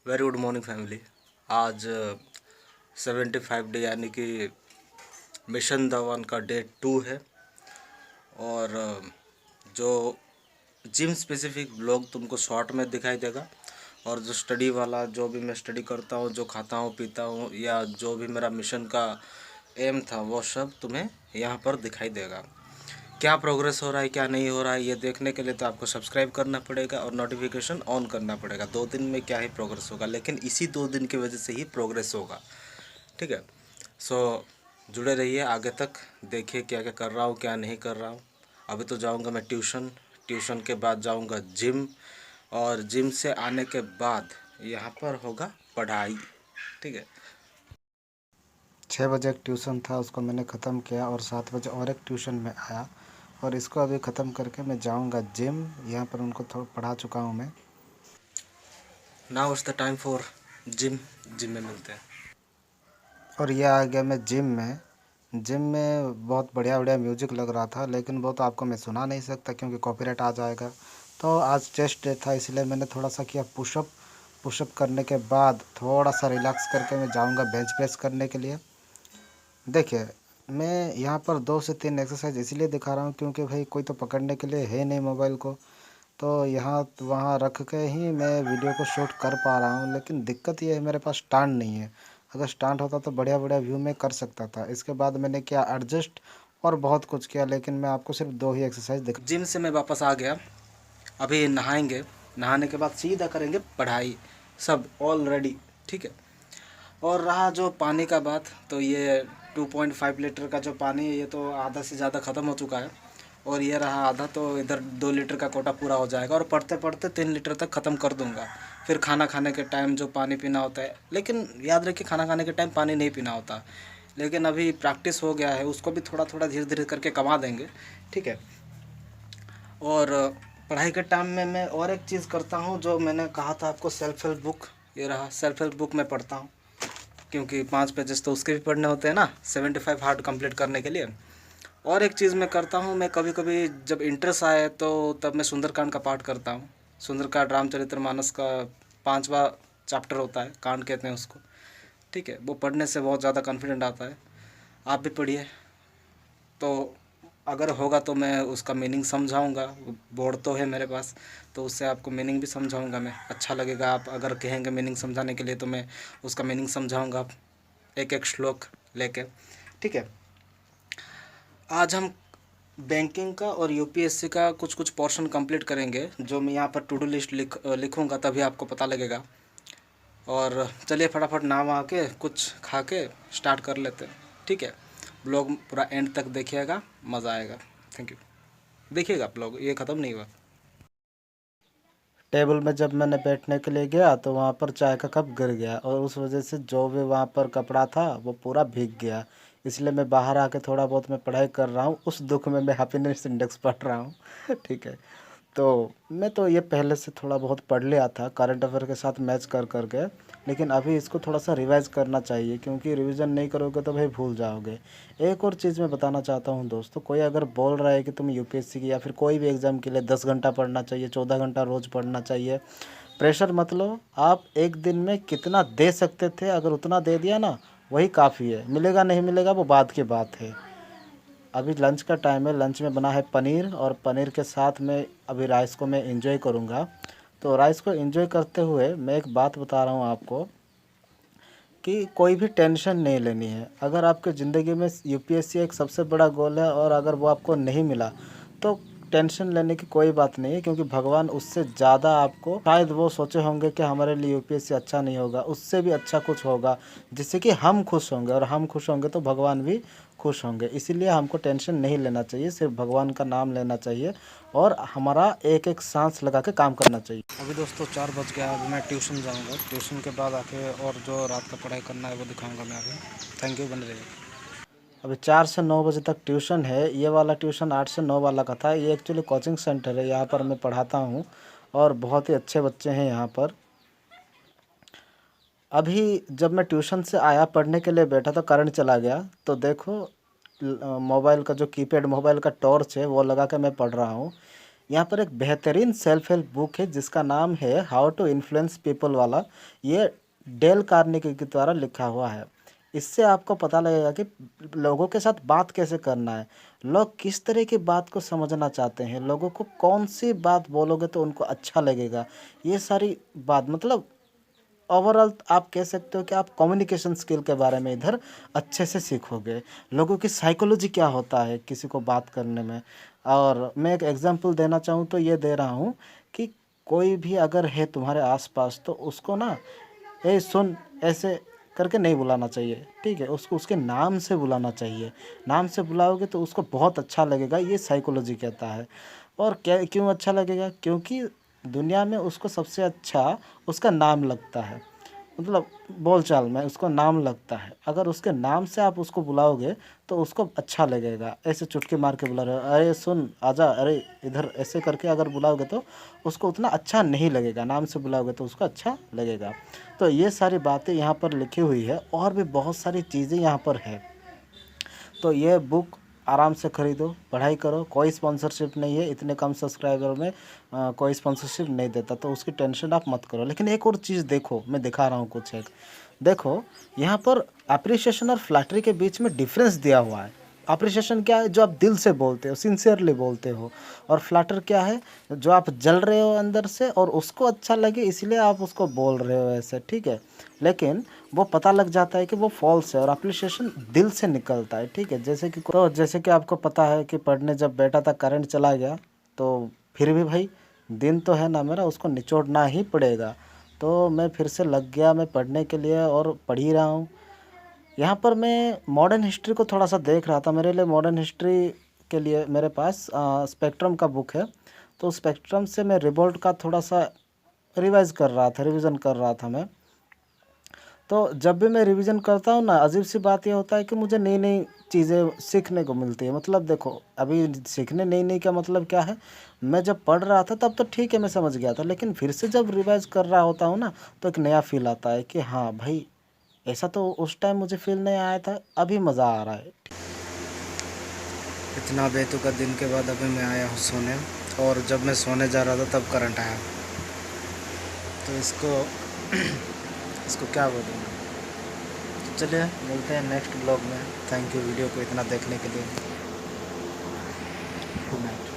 Very good morning family. आज 75 day यानी कि मिशन द 1 का डे 2 है। और जो जिम स्पेसिफिक ब्लॉग तुमको शॉर्ट में दिखाई देगा, और जो स्टडी वाला, जो भी मैं स्टडी करता हूँ, जो खाता हूँ पीता हूँ, या जो भी मेरा मिशन का एम था, वो सब तुम्हें यहाँ पर दिखाई देगा। क्या प्रोग्रेस हो रहा है, क्या नहीं हो रहा है, ये देखने के लिए तो आपको सब्सक्राइब करना पड़ेगा और नोटिफिकेशन ऑन करना पड़ेगा। 2 दिन में क्या ही प्रोग्रेस होगा, लेकिन इसी 2 दिन की वजह से ही प्रोग्रेस होगा। ठीक है, सो जुड़े रहिए आगे तक, देखिए क्या क्या कर रहा हूँ, क्या नहीं कर रहा हूँ। अभी तो जाऊँगा मैं ट्यूशन, ट्यूशन के बाद जाऊँगा जिम, और जिम से आने के बाद यहाँ पर होगा पढ़ाई। ठीक है। 6 बजे एक ट्यूशन था, उसको मैंने ख़त्म किया और 7 बजे और एक ट्यूशन में आया और इसको अभी ख़त्म करके मैं जाऊंगा जिम। यहाँ पर उनको थोड़ा पढ़ा चुका हूँ मैं। Now it's the time for gym. Gym में मिलते हैं। और ये आ गया मैं जिम में। जिम में बहुत बढ़िया बढ़िया म्यूजिक लग रहा था, लेकिन वो तो आपको मैं सुना नहीं सकता क्योंकि कॉपीराइट आ जाएगा। तो आज टेस्ट डे था, इसलिए मैंने थोड़ा सा किया पुशअप। पुशअप करने के बाद थोड़ा सा रिलैक्स करके मैं जाऊँगा बेंच प्रेस करने के लिए। देखिए, मैं यहाँ पर 2 से 3 एक्सरसाइज इसलिए दिखा रहा हूँ क्योंकि भाई कोई तो पकड़ने के लिए है नहीं मोबाइल को, तो यहाँ वहाँ रख के ही मैं वीडियो को शूट कर पा रहा हूँ। लेकिन दिक्कत ये है, मेरे पास स्टैंड नहीं है। अगर स्टैंड होता तो बढ़िया बढ़िया व्यू में कर सकता था। इसके बाद मैंने किया एडजस्ट और बहुत कुछ किया, लेकिन मैं आपको सिर्फ 2 ही एक्सरसाइज दिखा। जिम से मैं वापस आ गया, अभी नहाएंगे, नहाने के बाद सीधा करेंगे पढ़ाई, सब ऑल रेडी। ठीक है। और रहा जो पानी का बात, तो ये 2.5 लीटर का जो पानी है, ये तो आधा से ज़्यादा ख़त्म हो चुका है, और ये रहा आधा, तो इधर 2 लीटर का कोटा पूरा हो जाएगा, और पढ़ते पढ़ते 3 लीटर तक ख़त्म कर दूंगा। फिर खाना खाने के टाइम जो पानी पीना होता है, लेकिन याद रखिए खाना खाने के टाइम पानी नहीं पीना होता, लेकिन अभी प्रैक्टिस हो गया है, उसको भी थोड़ा थोड़ा धीरे धीरे करके कमा देंगे। ठीक है। और पढ़ाई के टाइम में मैं और एक चीज़ करता हूँ, जो मैंने कहा था आपको, सेल्फ हेल्प बुक। ये रहा सेल्फ हेल्प बुक मैं पढ़ता हूँ, क्योंकि 5 पेजेस तो उसके भी पढ़ने होते हैं ना, 75 हार्ड कंप्लीट करने के लिए। और एक चीज़ मैं करता हूँ, मैं कभी कभी जब इंटरेस्ट आए तो तब मैं सुंदरकांड का पाठ करता हूँ। सुंदरकांड रामचरितमानस का 5वां चैप्टर होता है, कांड कहते हैं उसको। ठीक है, वो पढ़ने से बहुत ज़्यादा कॉन्फिडेंट आता है। आप भी पढ़िए, तो अगर होगा तो मैं उसका मीनिंग समझाऊंगा। बोर्ड तो है मेरे पास, तो उससे आपको मीनिंग भी समझाऊंगा मैं, अच्छा लगेगा। आप अगर कहेंगे मीनिंग समझाने के लिए, तो मैं उसका मीनिंग समझाऊंगा एक एक श्लोक लेके। ठीक है। आज हम बैंकिंग का और यूपीएससी का कुछ कुछ पोर्शन कंप्लीट करेंगे, जो मैं यहाँ पर टू डू लिस्ट लिखूँगा, तभी आपको पता लगेगा। और चलिए फटाफट नाम आके कुछ खा के स्टार्ट कर लेते हैं। ठीक है। ब्लॉग पूरा एंड तक देखिएगा, मज़ा आएगा। Thank you. देखिएगा ब्लॉग, ये ख़त्म नहीं हुआ। टेबल में जब मैंने बैठने के लिए गया तो वहाँ पर चाय का कप गिर गया और उस वजह से जो भी वहाँ पर कपड़ा था वो पूरा भीग गया। इसलिए मैं बाहर आके थोड़ा बहुत मैं पढ़ाई कर रहा हूँ। उस दुख में मैं हैप्पीनेस इंडेक्स पढ़ रहा हूँ। ठीक है। तो मैं तो ये पहले से थोड़ा बहुत पढ़ लिया था करंट अफेयर के साथ मैच कर करके, लेकिन अभी इसको थोड़ा सा रिवाइज करना चाहिए क्योंकि रिवीजन नहीं करोगे तो भाई भूल जाओगे। एक और चीज़ मैं बताना चाहता हूँ दोस्तों, कोई अगर बोल रहा है कि तुम यूपीएससी की या फिर कोई भी एग्ज़ाम के लिए 10 घंटा पढ़ना चाहिए, 14 घंटा रोज़ पढ़ना चाहिए, प्रेशर मत लो। आप एक दिन में कितना दे सकते थे, अगर उतना दे दिया ना वही काफ़ी है। मिलेगा नहीं मिलेगा वो बाद की बात है। अभी लंच का टाइम है, लंच में बना है पनीर और पनीर के साथ में अभी राइस को मैं एंजॉय करूँगा। तो राइस को एंजॉय करते हुए मैं एक बात बता रहा हूँ आपको कि कोई भी टेंशन नहीं लेनी है। अगर आपके ज़िंदगी में यूपीएससी एक सबसे बड़ा गोल है और अगर वो आपको नहीं मिला तो टेंशन लेने की कोई बात नहीं है, क्योंकि भगवान उससे ज़्यादा आपको, शायद वो सोचे होंगे कि हमारे लिए यूपीएससी अच्छा नहीं होगा, उससे भी अच्छा कुछ होगा जिससे कि हम खुश होंगे, और हम खुश होंगे तो भगवान भी खुश होंगे। इसीलिए हमको टेंशन नहीं लेना चाहिए, सिर्फ भगवान का नाम लेना चाहिए और हमारा एक एक सांस लगा के काम करना चाहिए। अभी दोस्तों 4 बज गया, अभी मैं ट्यूशन जाऊँगा। ट्यूशन के बाद आके और जो रात का पढ़ाई करना है वो दिखाऊँगा मैं अभी। थैंक यू, बने रहिए। अभी 4 से 9 बजे तक ट्यूशन है। ये वाला ट्यूशन 8 से 9 वाला का था। ये एक्चुअली कोचिंग सेंटर है, यहाँ पर मैं पढ़ाता हूँ और बहुत ही अच्छे बच्चे हैं यहाँ पर। अभी जब मैं ट्यूशन से आया, पढ़ने के लिए बैठा तो करंट चला गया। तो देखो मोबाइल का जो कीपैड मोबाइल का टॉर्च है वो लगा के मैं पढ़ रहा हूँ। यहाँ पर एक बेहतरीन सेल्फ हेल्प बुक है जिसका नाम है हाउ टू इन्फ्लुएंस पीपल वाला। ये डेल कार्नेगी के द्वारा लिखा हुआ है। इससे आपको पता लगेगा कि लोगों के साथ बात कैसे करना है, लोग किस तरह की बात को समझना चाहते हैं, लोगों को कौन सी बात बोलोगे तो उनको अच्छा लगेगा। ये सारी बात मतलब ओवरऑल आप कह सकते हो कि आप कम्युनिकेशन स्किल के बारे में इधर अच्छे से सीखोगे, लोगों की साइकोलॉजी क्या होता है किसी को बात करने में। और मैं एक एग्जांपल देना चाहूँ तो ये दे रहा हूँ कि कोई भी अगर है तुम्हारे आसपास तो उसको ना ए सुन ऐसे करके नहीं बुलाना चाहिए, ठीक है, उसको उसके नाम से बुलाना चाहिए। नाम से बुलाओगे तो उसको बहुत अच्छा लगेगा, ये साइकोलॉजी कहता है। और क्या क्यों अच्छा लगेगा, क्योंकि दुनिया में उसको सबसे अच्छा उसका नाम लगता है, मतलब बोलचाल में उसको नाम लगता है। अगर उसके नाम से आप उसको बुलाओगे तो उसको अच्छा लगेगा। ऐसे चुटकी मार के बुला रहे हो, अरे सुन आजा, अरे इधर, ऐसे करके अगर बुलाओगे तो उसको उतना अच्छा नहीं लगेगा। नाम से बुलाओगे तो उसको अच्छा लगेगा। तो ये सारी बातें यहाँ पर लिखी हुई है और भी बहुत सारी चीज़ें यहाँ पर है। तो ये बुक आराम से ख़रीदो, पढ़ाई करो। कोई स्पॉन्सरशिप नहीं है, इतने कम सब्सक्राइबर में कोई स्पॉन्सरशिप नहीं देता, तो उसकी टेंशन आप मत करो। लेकिन एक और चीज़ देखो, मैं दिखा रहा हूँ कुछ एक देखो, यहाँ पर अप्रिसिएशन और फ्लैटरी के बीच में डिफरेंस दिया हुआ है। अप्रिसिएशन क्या है, जो आप दिल से बोलते हो, सिंसियरली बोलते हो। और फ्लैटर क्या है, जो आप जल रहे हो अंदर से और उसको अच्छा लगे इसलिए आप उसको बोल रहे हो ऐसे, ठीक है। लेकिन वो पता लग जाता है कि वो फॉल्स है और अप्रिसिएशन दिल से निकलता है, ठीक है। जैसे कि आपको पता है कि पढ़ने जब बैठा था करंट चला गया, तो फिर भी भाई दिन तो है ना मेरा, उसको निचोड़ना ही पड़ेगा। तो मैं फिर से लग गया मैं पढ़ने के लिए और पढ़ ही रहा हूँ। यहाँ पर मैं मॉडर्न हिस्ट्री को थोड़ा सा देख रहा था। मेरे लिए मॉडर्न हिस्ट्री के लिए मेरे पास स्पेक्ट्रम का बुक है, तो स्पेक्ट्रम से मैं रिवोल्ट का थोड़ा सा रिवीजन कर रहा था मैं। तो जब भी मैं रिवीजन करता हूँ ना, अजीब सी बात ये होता है कि मुझे नई नई चीज़ें सीखने को मिलती है। मतलब देखो, अभी सीखने नई नई का मतलब क्या है, मैं जब पढ़ रहा था तब तो ठीक है मैं समझ गया था, लेकिन फिर से जब रिवाइज कर रहा होता हूँ ना तो एक नया फील आता है कि हाँ भाई, ऐसा तो उस टाइम मुझे फील नहीं आया था, अभी मज़ा आ रहा है। इतना बेतुका दिन के बाद अभी मैं आया हूँ सोने, और जब मैं सोने जा रहा था तब करंट आया। तो इसको क्या बोलूँ। चलिए मिलते हैं नेक्स्ट ब्लॉग में। थैंक यू वीडियो को इतना देखने के लिए। Good night.